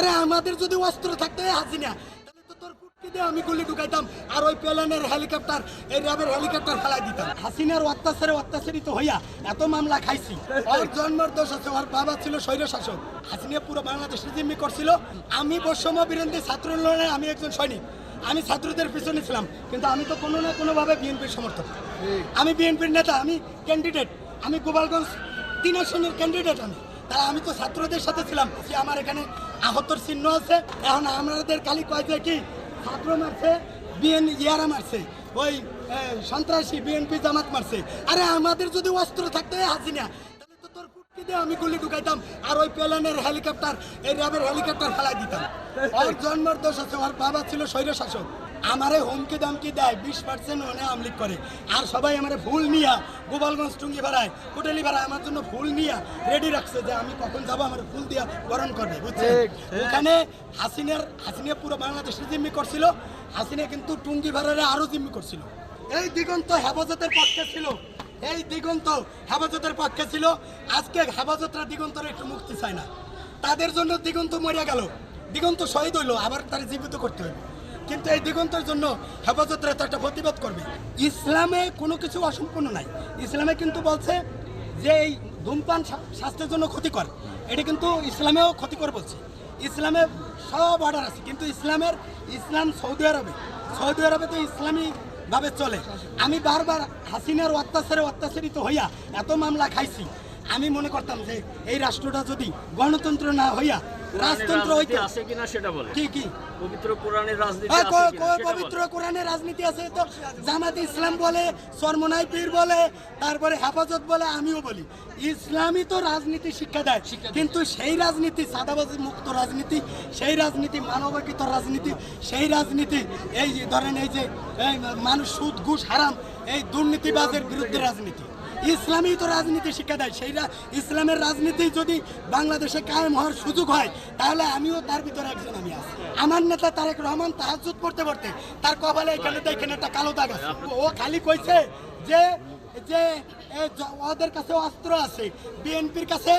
আরে আমাদের যদি অস্ত্র থাকতো হাসিনা তাহলে তো তোর কুটকি দিয়ে আমি গুলি ঢুকাইতাম আর ওই প্লেনের হেলিকপ্টার এই র্যাবের হেলিকপ্টার ফেলাই দিতাম। হাসিনার অত্যাচারিত হইয়া এত মামলা খাইছি। ওর জন্মের দোষ আছে, ওর বাবা ছিল স্বৈর শাসক। হাসিনা পুরো বাংলাদেশে জিম্মি করছিল। আমি বৈষম্য বিরোধী ছাত্র আন্দোলনে আমি একজন সৈনিক, আমি ছাত্রদের পিছনে ছিলাম, কিন্তু আমি তো কোনো না কোনোভাবে বিএনপির সমর্থক। আমি বিএনপির নেতা, আমি ক্যান্ডিডেট, আমি গোপালগঞ্জ 3 আসনের ক্যান্ডিডেট। আমি তো ছাত্রদের সাথে ছিলাম। আমার এখানে আহতর চিহ্ন আছে। এখন আমাদের খালি কয় যে কি ছাত্র মারছে, ইয়ারা মারছে, ওই সন্ত্রাসী বিএনপি জামাত মারছে। আরে আমাদের যদি অস্ত্র থাকতো হাসিনা তাহলে তো তোর কুটকি দিয়ে আমি গুলি ঢুকাইতাম আর ওই প্লেনের হেলিকপ্টার এই র্যাবের হেলিকপ্টার ফেলাই দিতাম। ওর জন্মের দোষ আছে, ওর বাবা ছিল স্বৈর শাসক। আমারে হুমকি দামকি দেয়, 20% ওনে আমলিক করে। আর সবাই আমারে ফুল নিয়া গোপালগঞ্জ টুঙ্গি ভাড়ায় কোটালি ভাড়ায় আমার জন্য ফুল নিয়া রেডি রাখছে যে আমি কখন যাবো আমার ফুল দিয়া বরণ করবে, বুঝছেন? ওখানে হাসিনা পুরো বাংলাদেশে জিম্মি করছিল। হাসিনা কিন্তু টুঙ্গি ভাড়ারে আরো জিম্মি করছিল। এই দিগন্ত হেফাজতের পক্ষে ছিল, এই দিগন্ত হেফাজতের পক্ষে ছিল। আজকে হেফাজতরা দিগন্তর একটু মুক্তি চায় না। তাদের জন্য দিগন্ত মরিয়া গেল, দিগন্ত শহীদ হইলো, আবার তারা জীবিত করতে হইবে। কিন্তু এই দিগন্তের জন্য হেফাজতরা তো একটা প্রতিবাদ করবে। ইসলামে কোনো কিছু অসম্পূর্ণ নাই। ইসলামে কিন্তু বলছে যে এই ধূমপান স্বাস্থ্যের জন্য ক্ষতিকর, এটা কিন্তু ইসলামেও ক্ষতিকর বলছে। ইসলামে সব অর্ডার আছে, কিন্তু ইসলাম সৌদি আরবে তো ইসলামী ভাবে চলে। আমি বারবার হাসিনার অত্যাচারিত হইয়া এত মামলা খাইছি। আমি মনে করতাম যে এই রাষ্ট্রটা যদি গণতন্ত্র না হইয়া রাজতন্ত্র হইতে আছে কিনা সেটা বলে। কি পবিত্র কোরআনের রাজনীতি আছে কিনা সেটা পবিত্র বলে। কোরআনের রাজনীতি আছে তো। জামাত ইসলাম বলে, চরমনাই পীর বলে, তারপরে হেফাজত বলে, আমিও বলি। ইসলামই তো রাজনীতি শিক্ষা দেয়, কিন্তু সেই রাজনীতি সাদাবাজি মুক্ত রাজনীতি, সেই রাজনীতি মানবিকত রাজনীতি, সেই রাজনীতি এই যে ধরেন এই যে মানুষ সুদ ঘুষ হারাম এই দুর্নীতিবাজের বিরুদ্ধে রাজনীতি। ইসলামই তো রাজনীতি শিক্ষা দেয়। সেই ইসলামের রাজনীতি যদি বাংলাদেশে কায়েম হওয়ার সুযোগ হয় তাহলে আমিও তার ভিতরে একজন আমি আছি। আমার নেতা তারেক রহমান তাহাজ্জুদ পড়তে পড়তে তার কপালে এখানে একটা কালো দাগ আছে। ও খালি কইছে যে ওদের কাছে অস্ত্র আছে, বিএনপির কাছে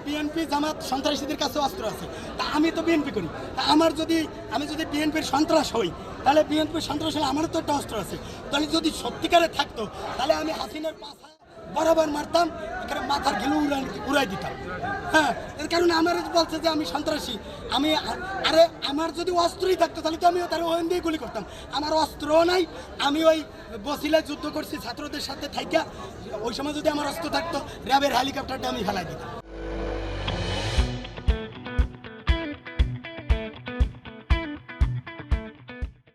বিএনপি জামাত সন্ত্রাসীদের কাছে অস্ত্র আছে। তা আমি তো বিএনপি করি, তা আমি যদি বিএনপির সন্ত্রাস হই তাহলে বিএনপির সন্ত্রাস হলে আমারও তো একটা অস্ত্র আছে। তাহলে যদি সত্যিকারে থাকতো তাহলে আমি হাসিনার পাশা বরাবর মারতাম, এখানে মাথার ঘিলু উড়াই দিতাম। হ্যাঁ, এর কারণে আমার বলছে যে আমি সন্ত্রাসী। আরে আমার যদি অস্ত্রই থাকতো তাহলে তো আমিও তার ওখান দিয়ে গুলি করতাম। আমার অস্ত্রও নাই। আমি ওই বসিলায় যুদ্ধ করছি ছাত্রদের সাথে থাইকা। ওই সময় যদি আমার অস্ত্র থাকতো র্যাবের হেলিকপ্টারটা আমি ফেলাই দিতাম।